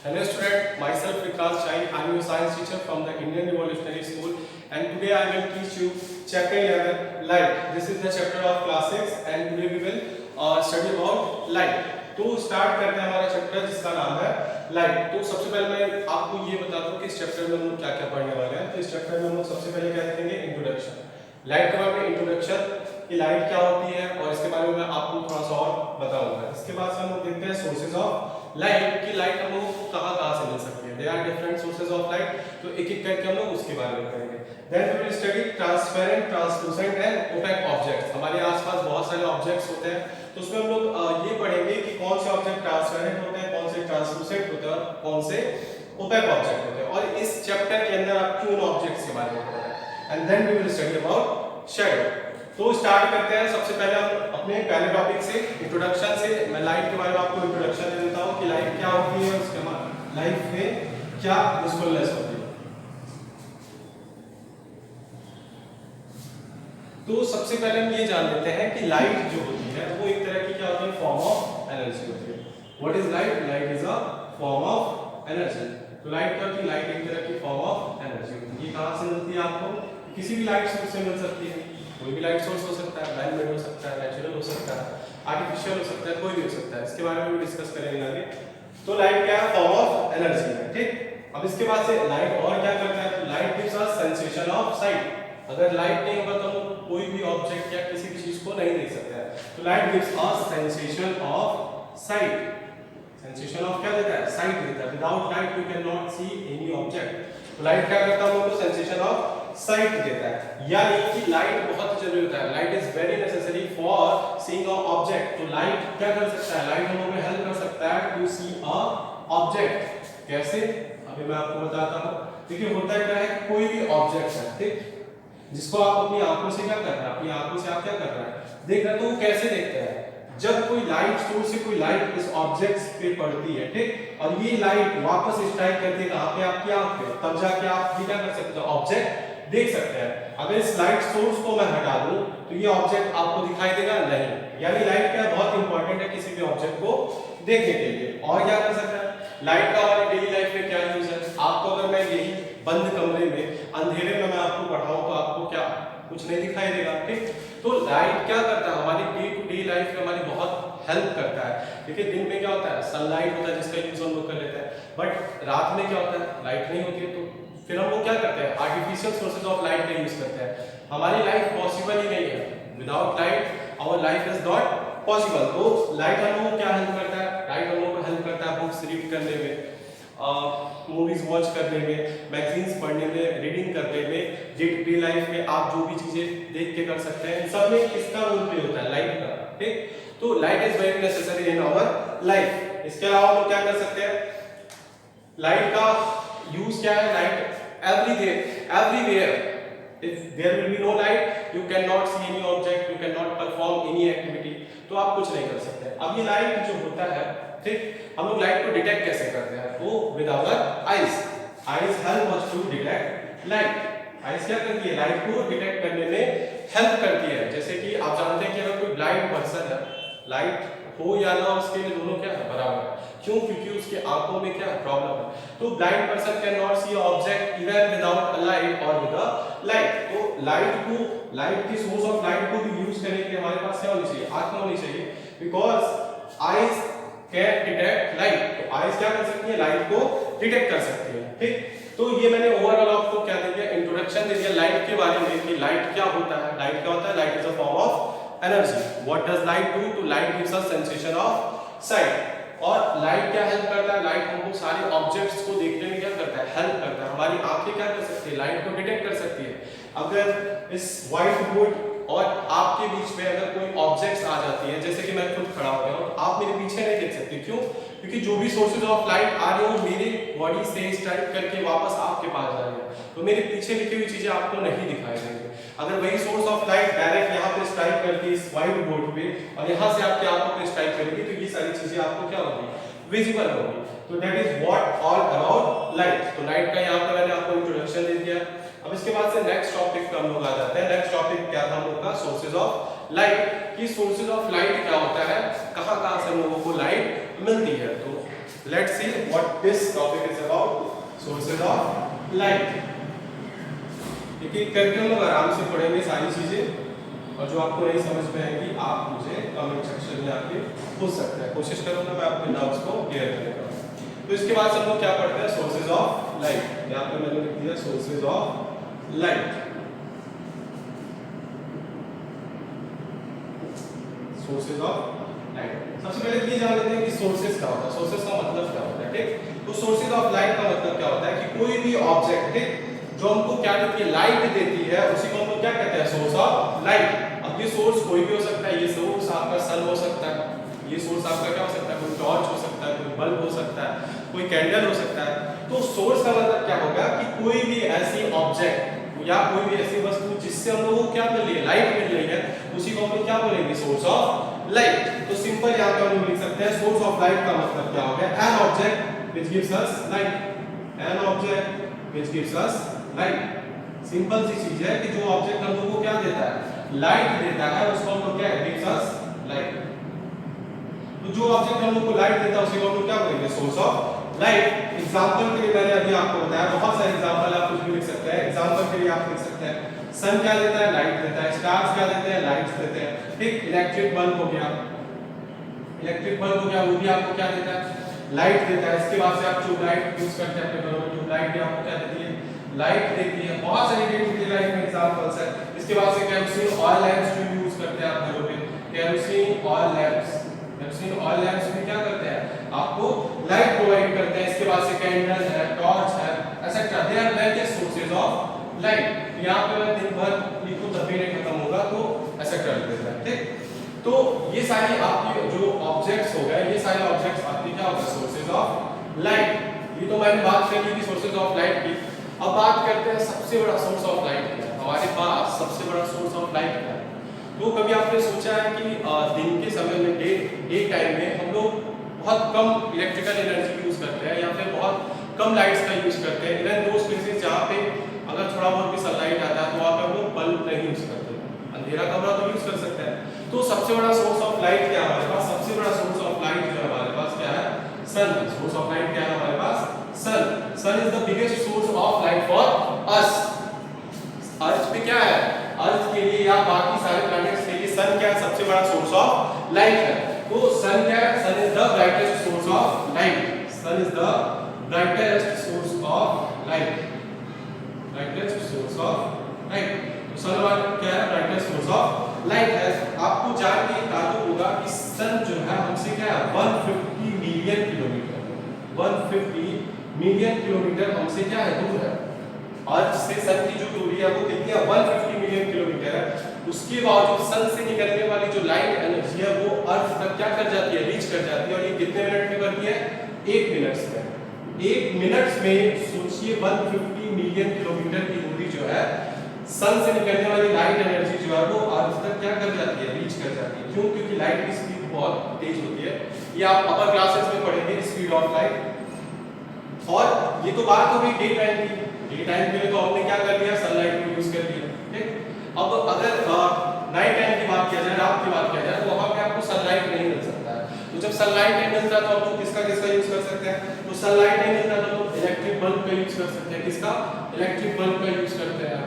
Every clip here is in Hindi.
Hello student, myself Vikas Chai. I am your science teacher from the Indian Revolutionary School, and today I will teach you chapter 11 light. This is the chapter of class 6 and today we will study about light. तो स्टार्ट करते हैं हमारा चैप्टर जिसका नाम है लाइट। तो सबसे पहले मैं आपको ये बता दूं कि इस चैप्टर में हम क्या क्या पढ़ने वाले हैं। तो इस चैप्टर में हम सबसे पहले क्या देखेंगे, इंट्रोडक्शन। लाइट के बारे में इंट्रोडक्शन कि लाइट क्या होती है और इसके बारे में मैं आपको थोड़ा सा और बताऊंगा। इसके बाद से हम लोग देखते हैं सोर्सेज ऑफ लाइट कि लाइट हम लोग को कहां से मिल सकती है। There are different sources of light, तो एक एक करके हम लोग उसके बारे में करेंगे। Then we will study transparent, translucent and opaque objects. हमारे आसपास बहुत सारे ऑब्जेक्ट्स होते हैं, तो उसमें हम लोग ये पढ़ेंगे कि कौन से ऑब्जेक्ट ट्रांसपेरेंट होते हैं, कौन से ट्रांसलूसेंट होते हैं और कौन से ओपेक ऑब्जेक्ट होते हैं, और इस चैप्टर के अंदर आप क्यों ऑब्जेक्ट्स के बारे में पढ़ेंगे। And then we will study about shadow. तो स्टार्ट करते हैं। सबसे पहले हम अपने पहले टॉपिक से, इंट्रोडक्शन से। मैं लाइट के बारे में आपको इंट्रोडक्शन दे देता हूं कि लाइट क्या होती है, उसके बाद लाइट में क्या यूजफुलनेस होती है। तो सबसे पहले हम ये जान लेते हैं कि लाइट जो होती है वो एक तरह की क्या होती है, फॉर्म ऑफ एनर्जी होती है। What is light? Light is a form of energy. तो लाइट क्या होती है? लाइट एक तरह की फॉर्म ऑफ एनर्जी होती है। ये कहां से मिलती है आपको? किसी भी लाइट सोर्स से मिल सकती है। कोई भी लाइट सोर्स हो सकता है, मैन मेड हो सकता है, नेचुरल हो सकता है, आर्टिफिशियल हो सकता है, कोई भी हो सकता है। इसके बारे में भी डिस्कस करेंगे आगे। तो लाइट क्या है? फॉर्म ऑफ एनर्जी है, ठीक। अब इसके बाद से लाइट और क्या करता है? तो light gives us sensation of site. अगर लाइट नहीं होगा तो हम कोई भी ऑब्जेक्ट या किसी भी चीज को नहीं देख सकते हैं। तो light gives us sensation of site. Sensation of क्या देता है? साइट देता है। Without light you can not see any object. तो लाइट क्या करता है? हम लोग को सेंसेशन ऑफ साइट देता है। यानी कि लाइट बहुत जरूरी होता है। Light is very necessary for seeing a object. तो लाइट क्या कर सकता है? लाइट हम लोगों को हेल्प कर सकता है टू सी अ ऑब्जेक्ट। कैसे? अभी मैं आपको बताता हूं। देखिए होता क्या है, कोई भी ऑब्जेक्ट है, ठीक, जिसको आप अपनी आंखों से क्या कर रहे हैं, अपनी आंखों से आप क्या कर रहे हैं, देख रहे हैं। तो वो कैसे देखते हैं? जब कोई लाइट सोर्स से कोई लाइट इस ऑब्जेक्ट पे पड़ती है, ठीक, और ये लाइट वापस स्ट्राइक करती है कहां पे? आपकी आंख पे। तब जाके आप ये क्या कर सकते हो? ऑब्जेक्ट देख सकते हैं। अगर इस लाइट सोर्स को मैं हटा दूं तो ये ऑब्जेक्ट आपको दिखाई देगा नहीं। यानी लाइट क्या बहुत इंपॉर्टेंट है किसी भी ऑब्जेक्ट को देखने के लिए। और क्या कर सकता है लाइट का हमारी डेली लाइफ में क्या यूज है? आपको अगर मैं यही बंद कमरे में अंधेरे में मैं आपको पढ़ाऊं तो आपको क्या कुछ नहीं दिखाई देगा, ठीक। तो लाइट क्या करता है? हमारी डे टू डे लाइफ में हमारी बहुत हेल्प करता है। देखिए दिन में क्या होता है, सनलाइट होता है जिसका यूज हम लोग कर लेते हैं, बट रात में क्या होता है, लाइट नहीं होती है। तो फिर हम लोग क्या करते हैं? आर्टिफिशियल सोर्सेज ऑफ लाइट का यूज करते हैं। हमारी लाइफ पॉसिबल ही नहीं है। Without light our life is not possible. तो लाइट हम लोगों को क्या हेल्प करता है? लाइट हम लोगों को हेल्प करता है बुक्स रीड करने में, मूवीज वॉच करने में, मैगजीन्स पढ़ने में, रीडिंग करने में, डे टू डे लाइफ में आप जो भी चीजें देख के कर सकते हैं, सब में किसका रोल प्ले होता है? लाइट का, ठीक। तो light is very necessary in our life. इसके अलावा हम लोग क्या कर सकते हैं? लाइट का यूज क्या है? Light everywhere. If there will be no light, you cannot see any object, you cannot perform any activity. तो आप कुछ नहीं कर सकते। अब ये लाइट जो होता है, ठीक, हम लोग लाइट को डिटेक्ट कैसे करते हैं? वो with our eyes. Eyes help us to detect light. Eyes क्या करती है? लाइट को डिटेक्ट करने में हेल्प करती है। जैसे कि आप जानते हैं कि अगर कोई ब्लाइंड पर्सन है, लाइट हो या ना उसके लिए दोनों क्या है? बराबर है। क्यों? क्योंकि उसके आंखों में क्या प्रॉब्लम है। तो blind person can not see object even without a light और विद अ लाइट। तो लाइट की सोर्स ऑफ लाइट को भी यूज करने के लिए हमारे पास क्या होनी चाहिए? आंख होनी चाहिए। Because eyes can detect light. तो आईज क्या कर सकती है? लाइट को डिटेक्ट कर सकती है, ठीक। तो ये मैंने ओवरऑल आपको क्या दे दिया? इंट्रोडक्शन दे दिया लाइट के बारे में कि लाइट क्या होता है। लाइट क्या होता है? Light is a form of energy. What does light do? To light gives us sensation of sight. और लाइट क्या हेल्प करता है? लाइट हमको सारे ऑब्जेक्ट्स को देखने में क्या करता है? हेल्प करता है। हमारी आंखें क्या कर सकती है? लाइट को डिटेक्ट कर सकती है। अगर इस व्हाइट बोर्ड और आपके बीच में अगर कोई ऑब्जेक्ट्स आ जाती है, जैसे कि मैं खुद खड़ा हो गया हूं, आप मेरे पीछे नहीं देख सकते। क्यों? क्योंकि जो भी सोर्सेज ऑफ लाइट आ रही है वो मेरे बॉडी से स्ट्राइक करके वापस आपके पास जा रही है, तो मेरे पीछे लिखी हुई चीजें आपको नहीं दिखाई देंगी। अगर वही सोर्स ऑफ लाइट डायरेक्ट यहाँ पे स्ट्राइक करती है इस व्हाइट बोर्ड पे और यहाँ से आपके आंखों पे स्ट्राइक करेगी, तो ये सारी चीजें आपको क्या होगी? विजिबल होगी। तो that is what all about light. तो लाइट का यहाँ पे मैंने आपको इंट्रोडक्शन दे दिया। अब इसके बाद से नेक्स्ट टॉपिक पे हम लोग आ जाते हैं। नेक्स्ट टॉपिक क्या था हम लोग का? Sources of light. कि सोर्सेज ऑफ लाइट क्या होता है, कहां-कहां से हम लोगों को लाइट मिलती है। तो Let's see what this topic is about. Sources of light. एक एक करके हम लोग आराम से पढ़ेंगे सारी चीजें, और जो आपको नहीं समझ में आएगी आप मुझे कमेंट सेक्शन में आके पूछ सकते हैं। कोशिश करूंगा मैं आपके डाउट्स को क्लियर करने का। तो इसके बाद हम लोग क्या पढ़ते हैं? Sources of light. यहाँ पे मैंने लिख दिया sources of light. Sources of light. सबसे पहले ये जान लेते हैं कि सोर्सेज क्या होता है, सोर्सेज का मतलब क्या होता है। ठीक, तो सोर्सेज ऑफ लाइट का मतलब क्या होता है कि कोई भी ऑब्जेक्ट, ठीक, जो हमको क्या देती है, लाइट देती है, उसी को हम लोग क्या कहते हैं? Source of light. अब ये सोर्स कोई भी हो सकता है, ये सोर्स आपका सन हो सकता है, ये सोर्स आपका क्या हो सकता है? कोई टॉर्च हो सकता है, कोई बल्ब हो सकता है, कोई कैंडल हो सकता है। तो सोर्स का मतलब क्या होगा कि कोई भी ऐसी ऑब्जेक्ट या कोई भी ऐसी वस्तु जिससे हम लोगों को क्या मिल रही है? लाइट मिल रही है, उसी को हम लोग क्या बोलेंगे? Source of light. तो सिंपल यहाँ पे हम लोग लिख सकते हैं सोर्स ऑफ लाइट का मतलब क्या हो गया? An object which gives us light. An object which gives us light. Simple सी चीज है कि जो ऑब्जेक्ट हम लोगों को क्या देता है? लाइट देता है, उसको हम लोग क्या गिव्स अस लाइट। तो जो ऑब्जेक्ट हम लोग को लाइट देता है उसी को हम लोग क्या बोलेंगे? Source of light. एग्जांपल के लिए मैंने अभी आपको बताया, बहुत सारे एग्जांपल आप कुछ भी लिख सकते हैं। एग्जांपल के लिए आप लिख सकते हैं सन क्या देता है? लाइट देता है। स्टार्स क्या देते हैं? लाइट देते हैं। ठीक, इलेक्ट्रिक बल्ब हो गया, इलेक्ट्रिक बल्ब हो गया, वो भी आपको क्या देता है? लाइट देता है। इसके बाद से आप ट्यूबलाइट यूज करते हैं अपने घरों में, ट्यूबलाइट भी आपको क्या देती है? लाइट देती है। बहुत सारी डेली लाइफ में एग्जांपल्स है। इसके बाद से केरोसिन ऑयल लैंप्स जो यूज करते हैं आप घरों में, kerosene oil lamps, kerosene oil lamps में क्या करते हैं? आपको लाइट प्रोवाइड करते हैं। इसके बाद से कैंडल है, टॉर्च है, etcetera, they are various sources of light. यहाँ पे मैं दिन भर लिखूं तब भी नहीं खत्म होगा, तो एटसेट्रा लिख देता है। ठीक, तो ये सारी आपकी जो ऑब्जेक्ट्स हो गए, ये सारे ऑब्जेक्ट्स आपके क्या होगा? Sources of light. ये तो मैंने बात कर ली थी सोर्सेज ऑफ लाइट की। अब बात करते हैं सबसे बड़ा सोर्स ऑफ लाइट क्या है। हमारे पास सबसे बड़ा सोर्स ऑफ लाइट क्या है? तो कभी आपने सोचा है कि दिन के समय में, डे टाइम में हम लोग बहुत कम इलेक्ट्रिकल एनर्जी यूज करते हैं या फिर बहुत कम लाइट्स का यूज करते हैं। इवन दोस प्लेसेस जहाँ पे अगर थोड़ा बहुत भी सनलाइट आता है तो वहाँ पे हम लोग बल्ब नहीं यूज करते, अंधेरा कमरा तो यूज कर सकते हैं। तो सबसे बड़ा सोर्स ऑफ लाइट क्या है हमारे पास? सबसे बड़ा सोर्स ऑफ लाइट जो है हमारे पास क्या है? सन। सोर्स ऑफ लाइट क्या है हमारे पास? Sun. Sun is the biggest source of light for us. Earth पे क्या है? अर्थ के लिए या बाकी सारे प्लैनेट्स के लिए सन क्या है? सबसे बड़ा सोर्स ऑफ लाइट है। तो सन क्या है? Sun is the brightest source of light. Sun is the brightest source of light, brightest source of light. तो सन वाला क्या है? ब्राइटेस्ट सोर्स ऑफ लाइट है। आपको जान के ताज्जुब होगा कि सन जो है हमसे क्या है? 150 मिलियन किलोमीटर, 150 मिलियन किलोमीटर हमसे क्या है? दूर है। अर्थ से सन की जो दूरी है वो कितनी है? 150 मिलियन किलोमीटर है। उसके बावजूद सन से निकलने वाली जो लाइट एनर्जी है वो अर्थ तक क्या कर जाती है? रीच कर जाती है। और ये कितने मिनट में करती है? 1 मिनट में। 1 मिनट में सोचिए 150 मिलियन किलोमीटर की दूरी जो है, सन से निकलने वाली लाइट एनर्जी जो है वो अर्थ तक क्या कर जाती है? रीच कर जाती है। क्यों? क्योंकि लाइट की स्पीड बहुत तेज होती है। ये आप अपर क्लासेस में पढ़ेंगे, स्पीड ऑफ लाइट। और ये तो बात हो गई डे टाइम की। डे टाइम के लिए तो हमने क्या कर लिया? सनलाइट को यूज कर लिया। ठीक, अब अगर नाइट टाइम की बात किया जाए, रात की बात किया जाए, तो वहां पे आपको सनलाइट नहीं मिल सकता है। तो जब सनलाइट नहीं मिलता तो हम लोग किसका यूज कर सकते हैं? तो सनलाइट नहीं मिलता तो हम इलेक्ट्रिक बल्ब का यूज कर सकते हैं। किसका? इलेक्ट्रिक बल्ब का यूज करते हैं।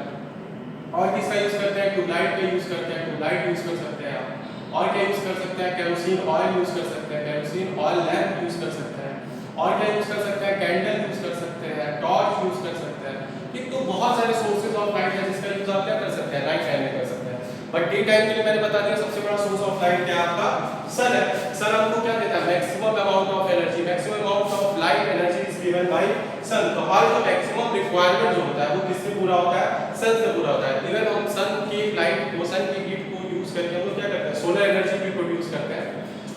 और किसका यूज करते हैं? ट्यूबलाइट का यूज करते हैं। ट्यूबलाइट यूज कर सकते हैं आप। और क्या यूज कर सकते हैं? केरोसिन ऑयल यूज कर सकते हैं। केरोसिन ऑयल लैंप यूज कर सकते हैं। और क्या यूज कर सकते हैं? कैंडल यूज कर सकते हैं, टॉर्च यूज कर सकते हैं। ठीक, तो बहुत सारे सोर्सेज ऑफ लाइट है जिसका यूज आप क्या कर सकते हैं? नाइट टाइम में कर सकते हैं। बट डे टाइम के लिए मैंने बता दिया सबसे बड़ा सोर्स ऑफ लाइट क्या है? आपका सन है। सन हमको क्या देता है? Maximum amount of energy, maximum amount of light energy is given by sun. तो हमारा जो मैक्सिमम रिक्वायरमेंट जो होता है वो किससे पूरा होता है? सन से पूरा होता है। इवन हम सन की लाइट, वो सन की हीट को यूज करके हम लोग क्या करते हैं? सोलर एनर्जी भी प्रोड्यूस करते हैं।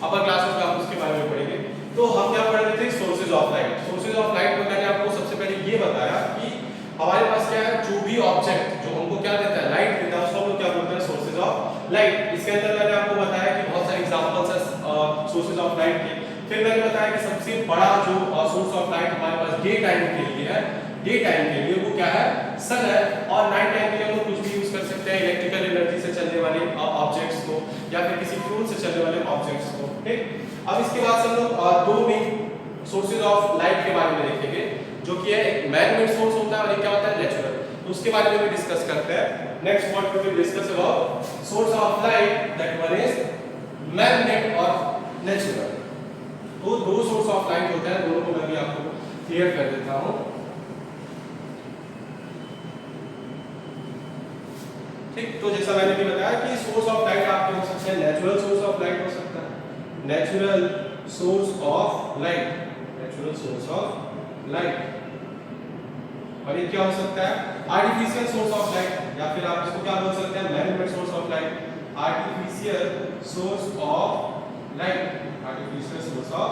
अपर क्लासेस में आप उसके बारे में पढ़ेंगे। तो हम क्या पढ़ रहे थे? Sources of light. Sources of light में मैंने आपको सबसे पहले ये बताया कि हमारे पास क्या है? जो भी ऑब्जेक्ट जो हमको क्या देता है? लाइट देता है, उसको हम लोग क्या बोलते हैं? Sources of light. इसके अंदर मैंने आपको बताया कि बहुत सारे एग्जांपल्स है सोर्सेज ऑफ लाइट के। फिर मैंने बताया कि सबसे बड़ा जो सोर्स ऑफ लाइट हमारे पास डे टाइम के लिए है, डे टाइम के लिए वो क्या है? सन है। और नाइट टाइम के लिए हम लोग कुछ भी यूज कर सकते हैं, इलेक्ट्रिकल एनर्जी से चलने वाले ऑब्जेक्ट्स को या फिर किसी फ्यूल से चलने वाले ऑब्जेक्ट्स को। ठीक, अब इसके बाद हम लोग दो मेन सोर्सेज ऑफ लाइट के बारे में देखेंगे, जो कि है एक मैन मेड सोर्स होता है और एक क्या होता है नेचुरल। तो उसके बारे में भी डिस्कस करते हैं। Next what we will discuss about source of light, that one is man made और नेचुरल। तो दो सोर्स ऑफ लाइट होते हैं, दोनों को मैं भी आपको क्लियर कर देता हूं। ठीक, तो जैसा मैंने भी बताया कि सोर्स ऑफ लाइट आपके हो सकते हैं, नेचुरल सोर्स ऑफ लाइट हो सकता है, natural source of light, natural source of light. और ये क्या हो सकता है, आर्टिफिशियल सोर्स ऑफ लाइट, या फिर आप इसको क्या बोल सकते हैं, man made source of light, artificial source of light, artificial source of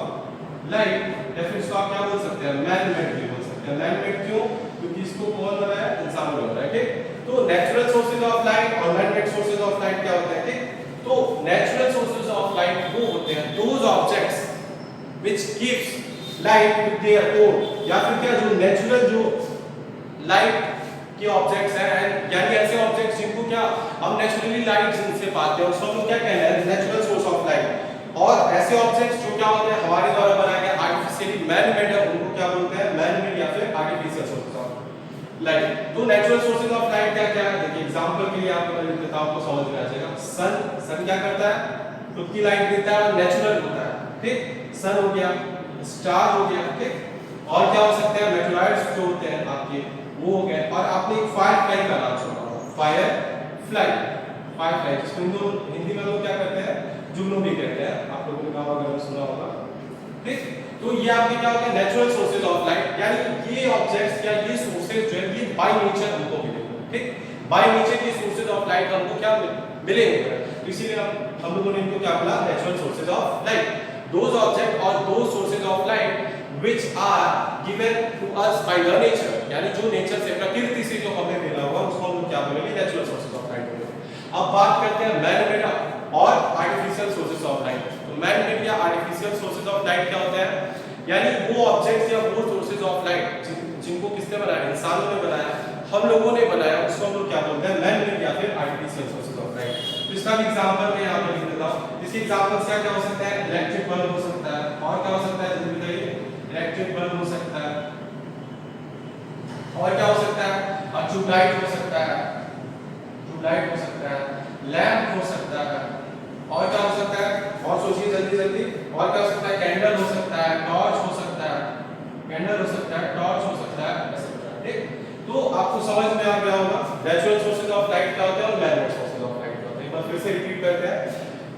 light. या फिर इसको आप क्या बोल सकते हैं, मैन मेड भी बोल सकते हैं। मैन मेड क्यों, क्योंकि इसको कौन बनाया, इंसानों ने बनाया। ठीक, तो नेचुरल सोर्सेज ऑफ लाइट और man made sources of light क्या होते हैं। ठीक, तो नेचुरल सोर्सेज ऑफ लाइट वो होते हैं those objects which gives light with their own, या फिर क्या जो नेचुरल जो लाइट के ऑब्जेक्ट्स हैं, यानी ऐसे ऑब्जेक्ट्स जिनको क्या हम नेचुरली लाइट जिनसे पाते हैं उसको हम क्या कहते हैं, नेचुरल सोर्स ऑफ लाइट। और ऐसे ऑब्जेक्ट्स जो क्या होते हैं हमारे द्वारा बनाए गए आर्टिफिशियली मैन मेड है, उनको क्या बोलते हैं, मैन मेड या फिर आर्टिफिशियल सोर्सेज ऑफ लाइट। तो नेचुरल सोर्सेज ऑफ लाइट क्या क्या है, देखिए एग्जांपल के लिए आपको मैं देता हूं, आपको समझ में आ जाएगा। सन क्या करता है, खुद की लाइट देता है और नेचुरल होता है। ठीक, सन हो गया, स्टार हो गया। ठीक, और क्या हो सकते हैं, मेटेरॉइड्स जो होते हैं आपके वो हो गए। और आपने एक फायर फ्लाई का नाम सुना होगा, फायर फ्लाई, फायर फ्लाई जिसको हिंदी में लोग क्या करते हैं, जुगनू भी कहते हैं, आप लोगों ने नाम वगैरह सुना होगा। ठीक, तो ये आपके क्या होते हैं, नेचुरल सोर्सेज ऑफ लाइट, यानी ये ऑब्जेक्ट्स या ये सोर्सेज जो है ये बाय नेचर हमको मिलेंगे। ठीक, बाय नेचर ये सोर्सेज ऑफ लाइट हमको क्या मिलेंगे, इसीलिए हम लोगों ने इनको क्या बोला, natural sources of light. Those object और those sources of light which are given to us by the nature, यानी जो नेचर से, प्रकृति से जो हमें मिला हुआ उसको हम क्या बोलेंगे, नेचुरल सोर्सेज ऑफ लाइट बोलेंगे। अब बात करते हैं मैन मेड और आर्टिफिशियल सोर्सेज ऑफ लाइट। तो मैन मेड या आर्टिफिशियल सोर्सेज ऑफ लाइट क्या होते हैं, यानी वो ऑब्जेक्ट्स या वो सोर्सेज ऑफ लाइट जिनको किसने बनाया, इंसानों ने बनाया, हम लोगों ने बनाया, उसको हम लोग क्या बोलते हैं, मैन मेड या फिर आर्टिफिशियल सोर्सेज ऑफ लाइट। तो इसका भी एग्जांपल मैं यहां पर लिख देता हूं। इसके एग्जांपल्स क्या हो सकता है, इलेक्ट्रिक बल्ब हो सकता है, और क्या हो सकता है, जल्दी बताइए, इलेक्ट्रिक बल्ब हो सकता है, और क्या हो सकता है, ट्यूबलाइट हो सकता है, ट्यूबलाइट हो सकता है, लैंप हो सकता है, और क्या हो सकता है, और सोचिए जल्दी जल्दी, और क्या हो सकता है, कैंडल हो सकता है, टॉर्च हो सकता है, कैंडल हो सकता है, टॉर्च हो सकता है, ऐसा। ठीक, तो आपको समझ में आ गया होगा नेचुरल सोर्सेज ऑफ लाइट क्या होते हैं और man made sources of light क्या होते हैं। एक बार फिर से रिपीट करते हैं,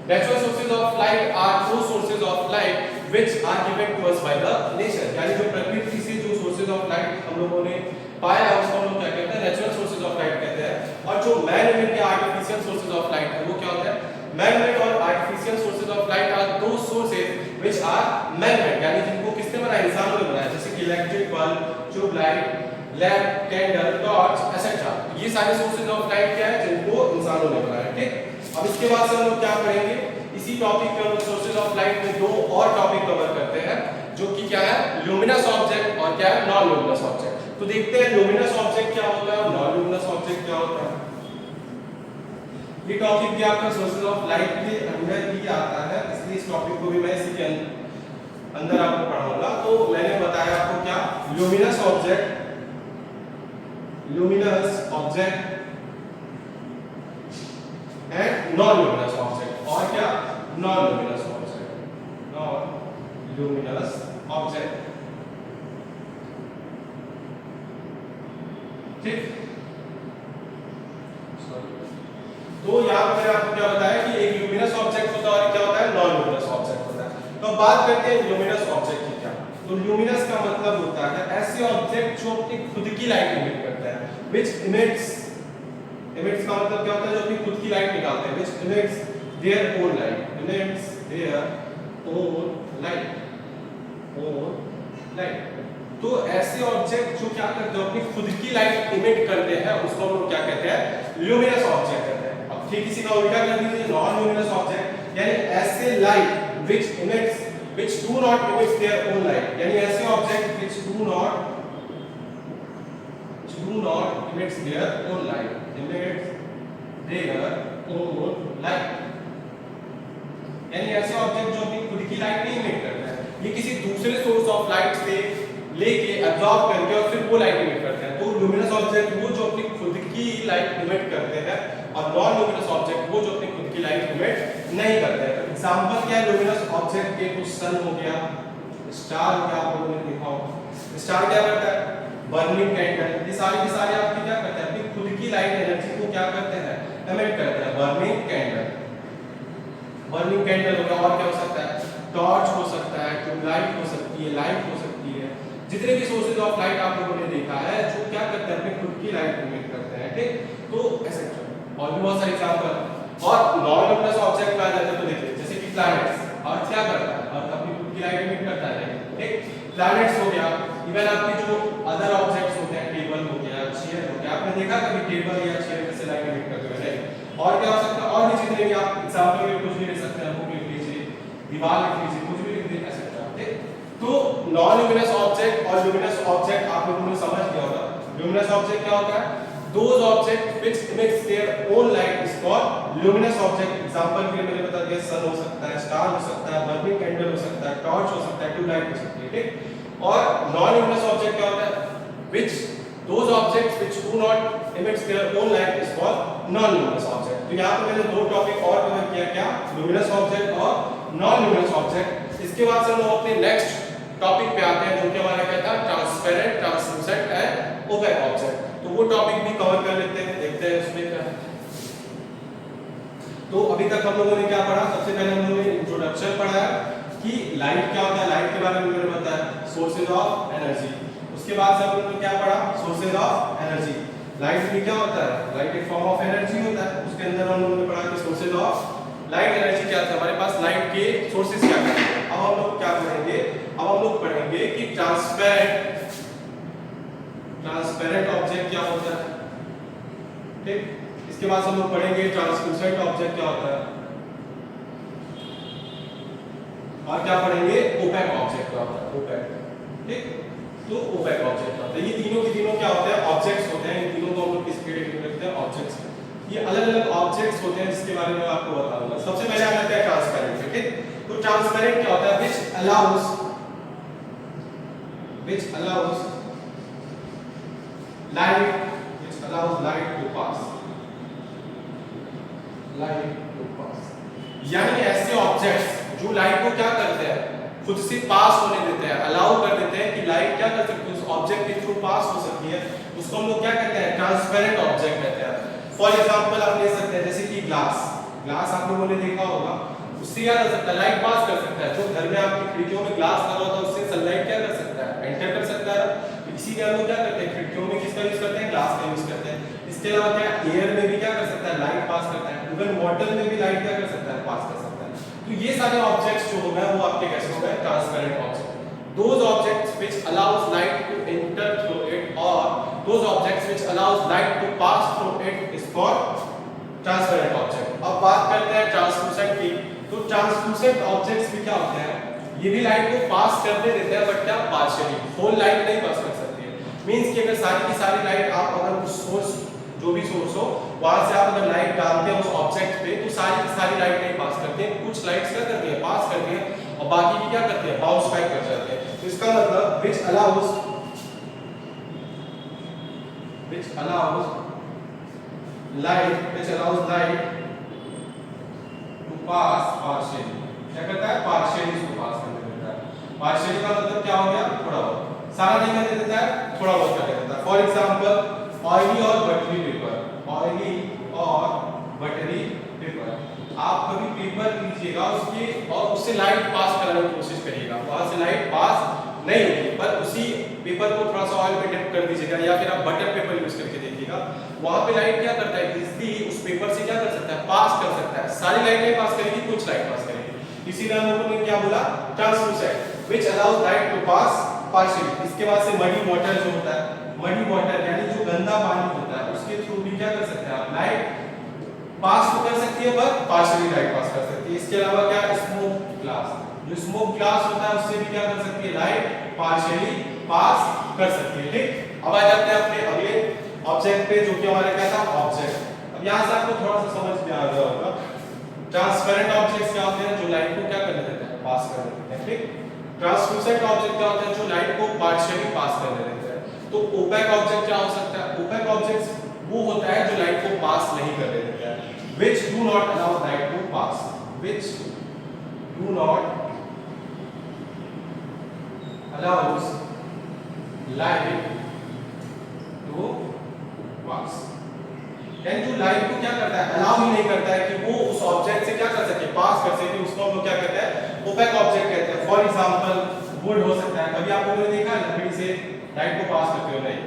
natural sources of light are those sources of light which are given to us by the nature, यानी जो प्रकृति से जो सोर्सेज ऑफ लाइट हम लोगों ने पाया उसको हम लोग क्या कहते हैं, नेचुरल सोर्सेज ऑफ लाइट कहते हैं। और जो मैन मेड या आर्टिफिशियल सोर्सेज ऑफ लाइट है वो क्या होता है, मैन मेड और artificial sources of light are those sources which are man made, यानी जिनको किसने बनाया, इंसानों ने बनाया, जैसे कि electric bulb, tube light, lamp, candle, torch etcetera. ये सारे सोर्सेज ऑफ लाइट क्या है, जिनको इंसानों ने बनाया। ठीक, अब इसके बाद से हम लोग क्या करेंगे, इसी टॉपिक पे हम लोग सोर्सेज ऑफ लाइट में दो और टॉपिक कवर करते हैं, जो कि क्या है, ल्यूमिनस ऑब्जेक्ट और क्या है, नॉन ल्यूमिनस ऑब्जेक्ट। तो देखते हैं ल्यूमिनस ऑब्जेक्ट क्या होता है और नॉन ल्यूमिनस ऑब्जेक्ट क्या होता है। ये टॉपिक भी आपका सोर्सेज ऑफ लाइट के अंदर ही आता है, इसलिए इस टॉपिक को भी मैं इसी के अंदर आपको पढ़ाऊंगा। तो मैंने बताया आपको क्या, luminous object, luminous object and non luminous object, और क्या, non luminous object, non luminous object. ठीक, तो यहां पर आपको क्या बताया कि एक ल्यूमिनस ऑब्जेक्ट होता है और क्या होता है, नॉन ल्यूमिनस ऑब्जेक्ट होता है। तो बात करते हैं ल्यूमिनस ऑब्जेक्ट की क्या। तो ल्यूमिनस का मतलब होता है ऐसे ऑब्जेक्ट जो अपनी खुद की लाइट इमिट करते हैं, which emits, emits का मतलब क्या होता है, जो अपनी खुद की लाइट निकालते हैं, which emits their own light, emits their own light, own light। तो ऐसे ऑब्जेक्ट जो क्या करते हैं, अपनी खुद की लाइट इमिट करते हैं, उसको हम लोग क्या कहते हैं, ल्यूमिनस ऑब्जेक्ट कहते हैं। अब ठीक इसी का उल्टा कर दीजिए, नॉन ल्यूमिनस ऑब्जेक्ट, यानी ऐसे light which emits, which do not emit their own light, यानी ऐसे object which do not emit their own light, emit their own light, यानी ऐसे ऑब्जेक्ट जो अपनी खुद की लाइट नहीं इमिट करते हैं। ये किसी दूसरे सोर्स ऑफ लाइट से लेके एब्जॉर्ब करके और फिर वो लाइट इमिट करते हैं। तो ल्यूमिनस ऑब्जेक्ट वो जो अपनी खुद की लाइट इमिट करते हैं और नॉन ल्यूमिनस ऑब्जेक्ट वो जो अपनी खुद की लाइट इमिट नहीं करते हैं। एग्जांपल क्या है ल्यूमिनस ऑब्जेक्ट के? तो सन हो गया, स्टार हो गया, आप लोगों ने देखा होगा। स्टार क्या करता है? Burning candle. ये सारी की सारी आपकी क्या करते हैं? अपनी खुद की लाइट एनर्जी को क्या करते हैं? एमिट करते हैं। बर्निंग कैंडल, बर्निंग कैंडल हो गया। और क्या हो सकता है? टॉर्च हो सकता है, ट्यूबलाइट हो सकती है, लाइट हो सकती है। जितने भी सोर्सेज ऑफ लाइट आप लोगों ने देखा है जो क्या करते हैं? अपनी खुद की लाइट एमिट करते हैं, ठीक। तो ऐसे और भी बहुत सारे एग्जांपल। और नॉन ल्यूमिनस ऑब्जेक्ट में आ जाते हैं तो देखिए जैसे कि प्लैनेट्स। अर्थ क्या करता है? अर्थ अपनी खुद की लाइट एमिट करता है, ठीक। प्लैनेट्स हो गया। इवन आपके जो अदर ऑब्जेक्ट्स होते हैं, टेबल हो गया, चेयर हो गया। आपने देखा कभी टेबल या चेयर जैसे लाइट एमिट करते हुए? नहीं। और क्या हो सकता है? और भी जितने भी आप एग्जांपल में कुछ भी ले सकते हैं, बुक लिख लीजिए, दीवार लिख लीजिए, कुछ भी लिख दीजिए, ऐसा, ठीक। तो नॉन ल्यूमिनस ऑब्जेक्ट और ल्यूमिनस ऑब्जेक्ट आप लोगों ने समझ लिया होगा। ल्यूमिनस ऑब्जेक्ट क्या होता है? Those objects which emits their own light is called luminous object. Example के लिए मैंने बता दिया, सन हो सकता है, स्टार हो सकता है, बर्निंग कैंडल हो सकता है, टॉर्च हो सकता है, ट्यूबलाइट हो सकती है, ठीक। और नॉन ल्यूमिनस ऑब्जेक्ट क्या होता है? which those objects which do not emit their own light is called non luminous object. तो यहाँ पे मैंने दो टॉपिक और कवर किया, क्या? ल्यूमिनस ऑब्जेक्ट और नॉन ल्यूमिनस ऑब्जेक्ट। इसके बाद से हम लोग अपने नेक्स्ट टॉपिक पे आते हैं जो कि हमारा क्या था? Transparent, translucent and opaque object. तो वो टॉपिक भी कवर कर लेते हैं, देखते हैं उसमें क्या है। तो अभी तक हम लोगों ने क्या पढ़ा? सबसे पहले हम लोगों ने इंट्रोडक्शन पढ़ा कि लाइट क्या होता है, लाइट के बारे में मैंने बताया, सोर्सेज ऑफ एनर्जी। उसके बाद से हम लोगों ने क्या पढ़ा? Sources of energy. लाइट भी क्या होता है? लाइट एक फॉर्म ऑफ एनर्जी होता है। उसके अंदर हम लोगों ने पढ़ा कि सोर्सेज ऑफ लाइट एनर्जी क्या था, हमारे पास लाइट के सोर्सेज क्या क्या हैं। अब हम लोग क्या पढ़ेंगे? अब हम लोग पढ़ेंगे कि ट्रांसपेरेंट ऑब्जेक्ट क्या होता है, ठीक। इसके बाद हम लोग पढ़ेंगे ट्रांसलूसेंट ऑब्जेक्ट क्या होता है, और क्या पढ़ेंगे? ओपेक ऑब्जेक्ट क्या होता है, ओपेक, ठीक। तो ओपेक ऑब्जेक्ट होता है। ये तीनों के तीनों क्या होते हैं? ऑब्जेक्ट्स होते हैं। इन तीनों को हम लोग किस कैटेगरी में रखते हैं? ऑब्जेक्ट्स। ये अलग अलग ऑब्जेक्ट्स होते हैं जिसके बारे में आपको बताऊंगा। सबसे पहले आ जाता है ट्रांसपेरेंट, ठीक। तो ट्रांसपेरेंट क्या होता है? which allows light to pass, यानी ऐसे ऑब्जेक्ट्स जो लाइट को क्या करते हैं? खुद से पास होने देते हैं, अलाउ कर देते हैं कि लाइट क्या कर सकती है? उस ऑब्जेक्ट के थ्रू पास हो सकती है। उसको हम लोग क्या कहते हैं? ट्रांसपेरेंट ऑब्जेक्ट कहते हैं। फॉर एग्जांपल आप ले सकते हैं जैसे कि ग्लास आप लोगों ने देखा होगा, उससे क्या कर सकता है? लाइट पास कर सकता है। जो घर में आपकी खिड़कियों में ग्लास लगा होता है उससे सनलाइट क्या कर सकता है? एंटर कर सकता है। इसीलिए हम लोग क्या करते हैं? खिड़कियों में किसका यूज करते हैं? ग्लास का यूज करते हैं। इसके अलावा क्या एयर में भी क्या कर सकता है? लाइट पास करता है। इवन वाटर में भी लाइट क्या कर सकता है? पास कर सकता है। तो ये सारे ऑब्जेक्ट्स जो हो गए वो आपके कैसे हो गए? Transparent object. Those objects which allows light to enter through it or those objects which allows light to pass through it is called transparent object. अब बात करते हैं ट्रांसलूसेंट की। तो ट्रांसलूसेंट ऑब्जेक्ट्स भी क्या होते हैं? ये भी लाइट को पास करते देते हैं बट क्या? पार्शियली। होल लाइट नहीं पास कर सकती है। मींस कि अगर सारी की सारी लाइट आप अगर उस सोर्स जो भी सोर्स हो वहां से आप अगर लाइट डालते हैं उस ऑब्जेक्ट पे तो सारी की सारी लाइट नहीं पास करती है। कुछ लाइट्स क्या करती है? पास करती है और बाकी की क्या करती है? बाउंस बैक कर जाते हैं। तो इसका मतलब which allows light to pass partially। क्या करता है? पार्शियली इसको पास करने देता है। पार्शियली का मतलब क्या हो गया? थोड़ा बहुत। सारा नहीं करने देता है, थोड़ा बहुत करने देता है। फॉर एग्जांपल ऑयली और बटरी पेपर। आप कभी पेपर लीजिएगा उसके और उससे लाइट पास कराने की कोशिश करिएगा, वहां से लाइट पास नहीं होगी, पर उसी पेपर को थोड़ा सा ऑयल में डिप कर दीजिएगा या फिर आप बटर पेपर यूज करके देखिएगा, वहां पे लाइट क्या करता है? इजीली उस पेपर से क्या कर सकता है? पास कर सकता है। सारी लाइट नहीं पास करेगी, कुछ लाइट पास करेगी। इसीलिए हम लोगों ने क्या बोला? Translucent which allows light to pass partially। इसके बाद से मडी वाटर जो होता है, मडी वाटर यानी जो गंदा पानी होता है उसके थ्रू भी क्या कर सकते हैं आप? लाइट पास तो कर सकती है पर पार्शियली लाइट पास कर सकती है। इसके अलावा क्या? स्मोक ग्लास, जो स्मोक ग्लास होता है उससे भी क्या कर सकती है? लाइट पार्शियली पास कर सकती है, ठीक। अब आ जाते हैं अपने अगले ऑब्जेक्ट पे जो कि हमारा क्या था? ऑब्जेक्ट। अब यहां से आपको थोड़ा सा समझ में आ गया होगा ट्रांसपेरेंट ऑब्जेक्ट्स क्या होते हैं? जो लाइट को क्या करने देते हैं? पास कर देते हैं, ठीक। ट्रांसलूसेंट ऑब्जेक्ट क्या होता है? जो लाइट को पार्शियली पास करने देता है। तो ओपेक ऑब्जेक्ट क्या हो सकता है? ओपेक ऑब्जेक्ट वो होता है जो लाइट को पास नहीं करने देता है, which do not allow light to pass, which do not allows light to pass। यानी जो लाइट को क्या करता है, अलाउ ही नहीं करता है कि वो उस ऑब्जेक्ट से क्या कर सके, पास कर सके, उसको हम लोग क्या कहते हैं? ओपेक ऑब्जेक्ट कहते हैं। फॉर एग्जांपल वुड हो सकता है, कभी आप लोगों ने देखा लकड़ी से लाइट को पास करते हो? नहीं।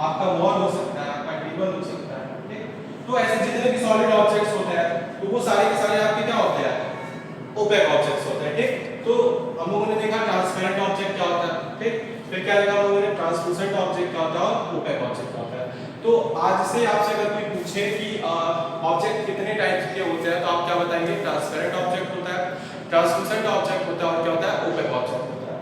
आपका वॉल हो सकता है, आपका टेबल हो सकता है, ठीक। तो ऐसे जितने भी सॉलिड ऑब्जेक्ट्स होते हैं तो वो सारे के सारे आपके क्या होते हैं? ओपेक ऑब्जेक्ट्स होते हैं, ठीक। तो हम लोगों ने देखा ट्रांसपेरेंट ऑब्जेक्ट क्या होता है, ठीक। फिर क्या देखा हम लोगों ने? ट्रांसलूसेंट ऑब्जेक्ट क्या होता है और ओपेक ऑब्जेक्ट क्या होता है। तो आज से आपसे अगर कोई पूछे कि ऑब्जेक्ट कितने टाइप्स के होते हैं तो आप क्या बताएंगे? ट्रांसपेरेंट ऑब्जेक्ट होता है, ट्रांसलूसेंट ऑब्जेक्ट होता है और क्या होता है? ओपेक ऑब्जेक्ट होता है।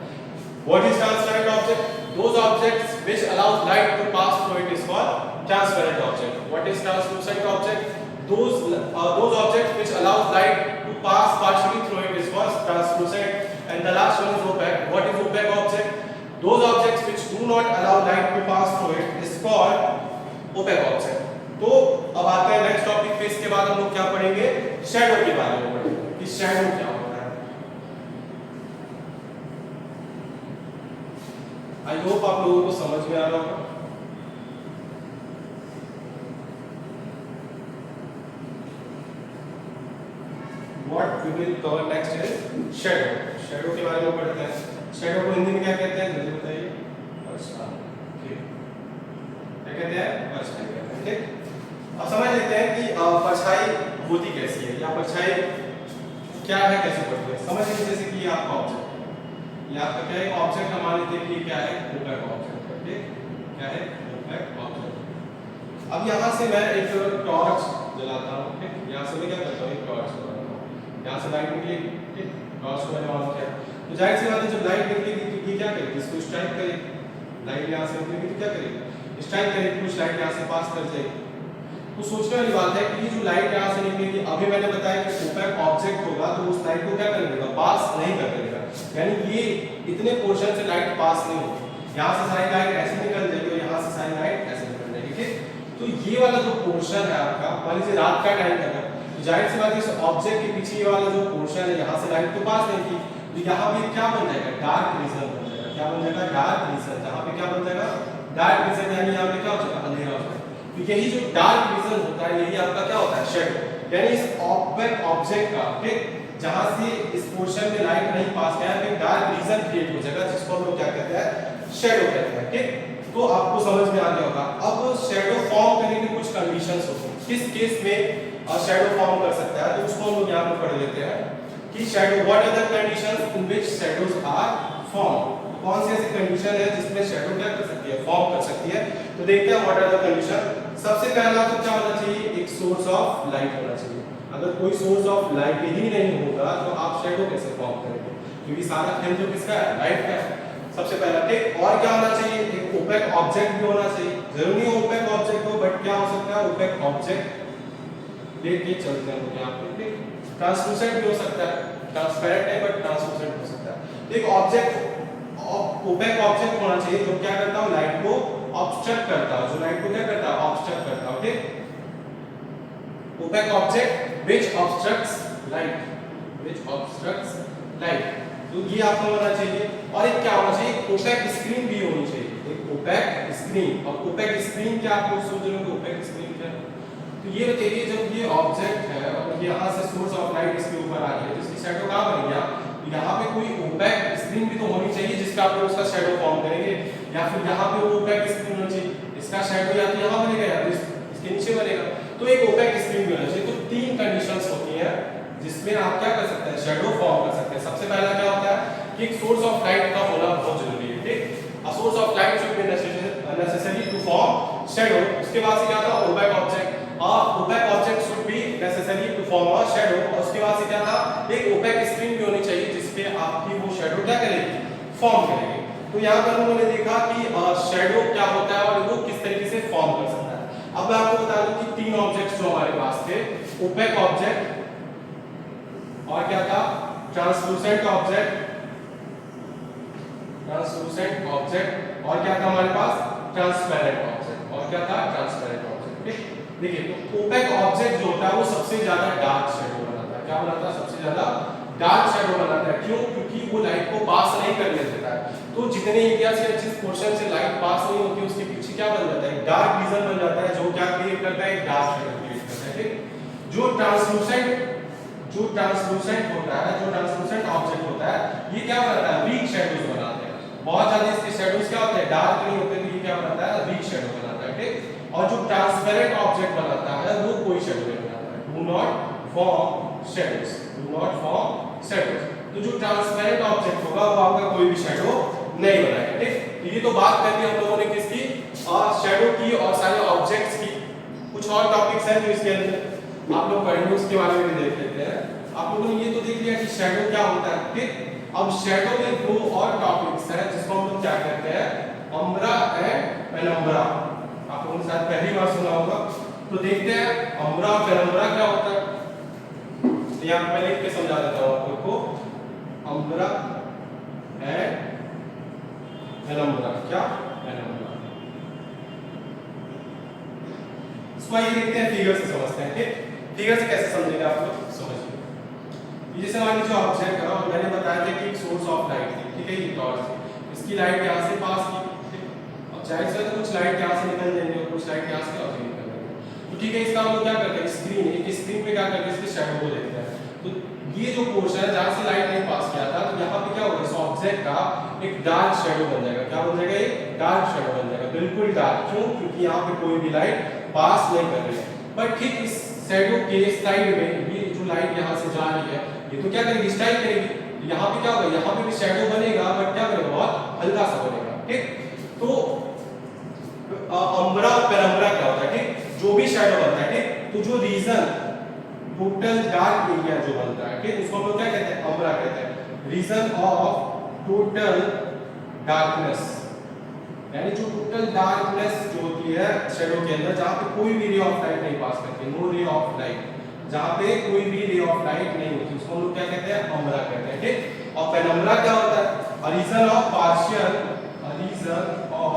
What is transparent object? Those objects which allows light to pass through it is called transparent object. What is translucent object? Those objects which allows light to pass partially through it is called translucent. And the last one is opaque. What is opaque object? Those objects which do not allow light to pass through it is called opaque object. तो अब आते हैं नेक्स्ट टॉपिक पे। इसके बाद हम लोग क्या पढ़ेंगे? शैडो के बारे में पढ़ेंगे कि शैडो क्या होता है। आई होप आप लोगों को समझ में आ रहा होगा। What we will cover next is shadow. Shadow के बारे में पढ़ते हैं। Shadow को हिंदी में क्या कहते हैं? जल्दी बताइए। परछाई। ठीक। क्या कहते हैं? परछाई कहते हैं, ठीक। अब समझ लेते हैं कि परछाई होती कैसी है या परछाई क्या है, कैसे पढ़ते हैं। समझ लीजिए जैसे कि ये आपका ऑब्जेक्ट, ये आपका क्या है? ऑब्जेक्ट हम मान लेते हैं कि क्या है? ओपेक ऑब्जेक्ट है, ठीक। क्या है? Opaque object. अब यहाँ से मैं एक टॉर्च जलाता हूँ, ठीक। यहाँ से मैं क्या करता हूँ? एक टॉर्च जलाता हूँ, यहाँ से लाइट निकलेगी, ठीक। टॉर्च को मैंने ऑन किया तो जाहिर सी बात है जब लाइट निकलेगी तो ये क्या करेगी? इसको स्ट्राइक करेगी। लाइट यहाँ से निकलेगी तो क्या करेगी? स्ट्राइक करेगी, कुछ लाइट यहाँ से पास कर जाएगी। तो सोचने वाली बात है कि ये जो लाइट यहाँ से निकलेगी, अभी मैंने बताया कि ओपेक ऑब्जेक्ट होगा तो उस लाइट को क्या कर देगा? पास नहीं कर देगा। यानी ये इतने पोर्शन से लाइट पास नहीं होगी। यहाँ से सारी लाइट ऐसे निकल जाएगी और यहाँ से सारी लाइट ऐसे निकल जाएगी, ठीक। तो ये वाला जो पोर्शन है आपका, मान लीजिए रात का टाइम है, तो जाहिर सी बात है इस ऑब्जेक्ट के पीछे ये वाला जो पोर्शन है, यहाँ से लाइट तो पास नहीं थी, तो यहाँ पे क्या बन जाएगा? डार्क रीजन बन जाएगा। क्या बन जाएगा? Dark region. जहाँ पे क्या बन जाएगा? Dark region. यानी यहाँ पे क्या हो जाएगा? अंधेरा हो जाएगा। तो यही जो डार्क रीजन होता है यही आपका क्या होता है? शैडो। यानी इस ओपेक ऑब्जेक्ट का, ठीक, जहां से इस पोर्शन में लाइट नहीं पास किया है, डार्क रीजन क्रिएट हो जाएगा जिसको हम लोग क्या कहते हैं? शैडो कहते हैं, ठीक। तो आपको समझ में आ गया होगा। अब शैडो फॉर्म करने की कुछ कंडीशंस होती हैं। किस केस में शैडो फॉर्म कर सकता है, तो उसको हम लोग यहाँ पे पढ़ लेते हैं कि shadow, what are the conditions in which shadows are form. कौन सी ऐसी कंडीशन है जिसमें शैडो क्या कर सकती है? फॉर्म कर सकती है। तो देखते हैं व्हाट आर द कंडीशन। सबसे पहला तो क्या होना चाहिए? एक सोर्स ऑफ लाइट होना चाहिए। अगर कोई सोर्स ऑफ लाइट ही नहीं होगा तो आप शैडो कैसे फॉर्म करेंगे? क्योंकि सारा खेल तो किसका है? लाइट का है। सबसे पहला, ठीक। और क्या होना चाहिए? एक ओपेक ऑब्जेक्ट भी होना चाहिए। जरूरी नहीं ओपेक ऑब्जेक्ट हो, बट क्या हो सकता है? ओपेक ऑब्जेक्ट लेके चलते हैं यहाँ पे, ठीक। ट्रांसलूसेंट भी हो सकता है, ट्रांसपेरेंट नहीं बट ट्रांसलूसेंट हो सकता है। एक ऑब्जेक्ट ओपेक ऑब्जेक्ट होना चाहिए जो क्या करता हो? लाइट को ऑब्स्ट्रक्ट करता हो, जो लाइट को क्या करता है? ऑब्स्ट्रक्ट करता हो, ठीक। Opaque object which obstructs light, which obstructs light, तो ये आपको होना चाहिए। और एक क्या होना चाहिए? ओपेक स्क्रीन भी होनी चाहिए। एक ओपेक स्क्रीन। और ओपेक स्क्रीन क्या आप लोग सोच रहे हो? ओपेक स्क्रीन क्या है? तो ये बताइए जब ये ऑब्जेक्ट है और यहाँ से सोर्स ऑफ लाइट इसके ऊपर आ गया तो इसकी शैडो कहाँ बनेगी? यहाँ पे कोई ओपेक स्क्रीन भी तो होनी चाहिए जिसका आप लोग उसका शैडो फॉर्म करेंगे, या फिर यहाँ पे वो ओपेक स्क्रीन होनी चाहिए, इसका शैडो या तो यहाँ बनेगा या तो इसके नीचे बनेगा। तो एक ओपेक स्क्रीन भी होना चाहिए। तो तीन कंडीशंस होती हैं जिसमें आप क्या कर सकते हैं? शैडो फॉर्म कर सकते हैं। सबसे पहला क्या होता है कि एक सोर्स ऑफ लाइट का होना बहुत जरूरी है, ठीक। A source of light should be necessary to form shadow. उसके बाद से क्या था? Opaque object. Opaque object should be necessary to form a shadow. और उसके बाद से क्या था? एक ओपेक स्क्रीन भी होनी चाहिए जिसपे आपकी वो शैडो क्या करेगी? फॉर्म करेगी। तो यहाँ पर उन्होंने देखा कि शैडो क्या होता है और वो किस तरीके से फॉर्म कर सकता है। अब मैं आपको बता दूं कि तीन ऑब्जेक्ट्स जो हमारे पास थे, ओपेक ऑब्जेक्ट और क्या था? ट्रांसलूसेंट ऑब्जेक्ट ट्रांसलूसेंट ऑब्जेक्ट, और क्या था हमारे पास, ट्रांसपेरेंट ऑब्जेक्ट, और क्या था, ट्रांसपेरेंट ऑब्जेक्ट। ठीक, देखिए तो ओपेक ऑब्जेक्ट जो होता है वो सबसे ज्यादा डार्क शेडो बनाता है। क्या बनाता है, सबसे ज्यादा डार्क शेडो बनाता है। क्यों, क्योंकि वो लाइट को पास नहीं करने देता है। तो जितने एरिया से, जिस पोर्शन से लाइट पास नहीं होती उसके पीछे क्या बन जाता है, डार्क रीजन बन जाता है, जो क्या क्रिएट करता है, एक डार्क शेडो क्रिएट करता है। ठीक, जो ट्रांसलूसेंट होता है, जो ट्रांसलूसेंट ऑब्जेक्ट होता है, ये क्या बनाता है, वीक शेडोज बनाते हैं। बहुत ज्यादा इसके शेडोज क्या होते हैं, डार्क नहीं होते, तो ये क्या बनाता है, वीक शेडो बनाता है। ठीक, और जो ट्रांसपेरेंट ऑब्जेक्ट बनाता है वो कोई शेडो नहीं बनाता है, do not form shadows, do not form shadows. तो जो ट्रांसपेरेंट ऑब्जेक्ट होगा वो आपका कोई भी शेडो नहीं बनाएगा। ठीक, ये तो बात कर ली हम लोगों ने किसकी, शेडो की और सारे ऑब्जेक्ट्स की। कुछ और टॉपिक्स हैं जो इसके अंदर आप लोग पढ़ेंगे, उसके बारे में भी देख लेते हैं। आप लोगों ने ये तो देख लिया कि शैडो क्या होता है। ठीक, अब शैडो में दो और टॉपिक्स हैं जिसको हम लोग क्या कहते हैं, अम्ब्रा एंड पेनम्ब्रा। आप लोगों ने शायद पहली बार सुना होगा, तो देखते हैं अम्ब्रा और पेनम्ब्रा क्या होता है। तो यहाँ मैं लिख के समझा देता हूँ आपको, अम्ब्रा एंड पेनम्ब्रा, क्या, पेनम्ब्रा। इसको ये देखते हैं, फिगर से समझते हैं। ठीक, फिगर से कैसे समझेंगे आप लोग, समझिए। जैसे मान लीजिए ऑब्जेक्ट है और मैंने बताया था कि एक सोर्स ऑफ लाइट थी। ठीक है, ये टॉर्च थी, इसकी लाइट यहाँ से पास की। ठीक, अब जाहिर सी बात है कुछ लाइट यहाँ से निकल जाएंगे और कुछ लाइट यहाँ से और निकल जाएंगे। तो ठीक है, इसका हम लोग क्या करते हैं, स्क्रीन, एक स्क्रीन पे क्या करते हैं, इसके शैडो को देखते हैं। तो ये जो पोर्शन है जहाँ से लाइट नहीं पास किया था, तो यहाँ पे क्या होगा, इस ऑब्जेक्ट का एक डार्क शैडो बन जाएगा। क्या बन जाएगा, एक डार्क शैडो बन जाएगा, बिल्कुल डार्क। क्यों, क्योंकि यहाँ पे कोई भी लाइट पास नहीं कर रही है। पर ठीक इस शैडो के साइड में ये जो लाइट यहाँ से जा रही है, ये तो क्या करेगी, स्ट्राइक करेगी। यहाँ पे क्या होगा, यहाँ पे भी शैडो बनेगा, बट क्या करेगा, बहुत हल्का सा बनेगा। ठीक, तो अम्ब्रा और पेनम्ब्रा क्या होता है, ठीक, जो भी शैडो बनता है, ठीक, तो जो रीजन टोटल डार्क एरिया जो बनता है, ठीक, उसको हम लोग क्या कहते हैं, अम्ब्रा कहते हैं। रीजन ऑफ टोटल डार्कनेस, यानी जो टोटल डार्कनेस जो होती है शैडो के अंदर, जहाँ पे कोई भी रे ऑफ लाइट नहीं पास करती, नो रे ऑफ लाइट, जहाँ पे कोई भी रे ऑफ लाइट नहीं होती, उसको हम लोग क्या कहते हैं, अम्ब्रा कहते हैं। ठीक, और पेनम्ब्रा क्या होता है, region of partial, region of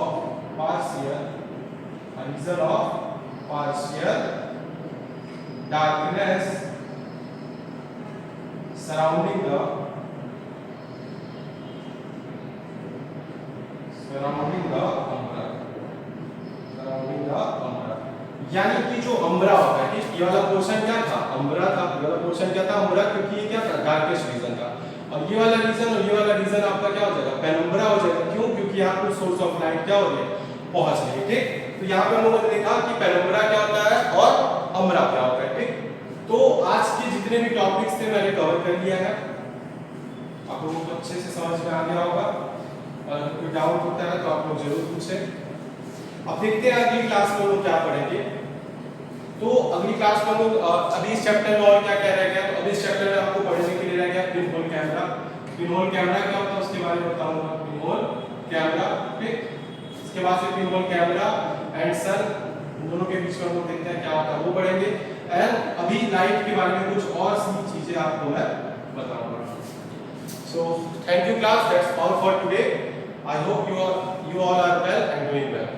partial, region of partial darkness surrounding the umbra, यानी कि जो अम्ब्रा होता है, ठीक, ये वाला पोर्शन क्या था, अम्ब्रा था। ये वाला पोर्शन क्या था, अम्ब्रा, क्योंकि ये क्या था, डार्केस्ट रीजन था। और ये वाला रीजन और ये वाला रीजन आपका क्या हो जाएगा, पेनम्ब्रा हो जाएगा। क्यों, क्योंकि यहाँ पर सोर्स ऑफ लाइट क्या हो रही है, पहुंच रही है। ठीक, तो यहाँ पे हम लोगों ने देखा कि पेनम्ब्रा क्या होता है और अम्ब्रा क्या होता है। ठीक, तो आज के जितने भी टॉपिक्स थे मैंने कवर कर लिया है, आप लोगों को अच्छे से समझ में आ गया होगा। और कोई डाउट होता है तो आप लोग जरूर पूछें। अब देखते हैं अगली क्लास में हम लोग क्या पढ़ेंगे। तो अगली क्लास में हम लोग अभी इस चैप्टर में और क्या क्या रह गया, तो अभी इस चैप्टर में आपको पढ़ने के लिए रह गया पिनहोल कैमरा। पिनहोल कैमरा क्या होता है उसके बारे में बताऊंगा, पिनहोल कैमरा। ठीक, इसके बाद से पिनहोल कैमरा एंड सन, दोनों के बीच में हम लोग देखते हैं क्या होता है, वो पढ़ेंगे। एंड अभी लाइट के बारे में कुछ और सी चीजें आपको मैं बताऊंगा। So thank you class, that's all for today. I hope you all are well and doing well.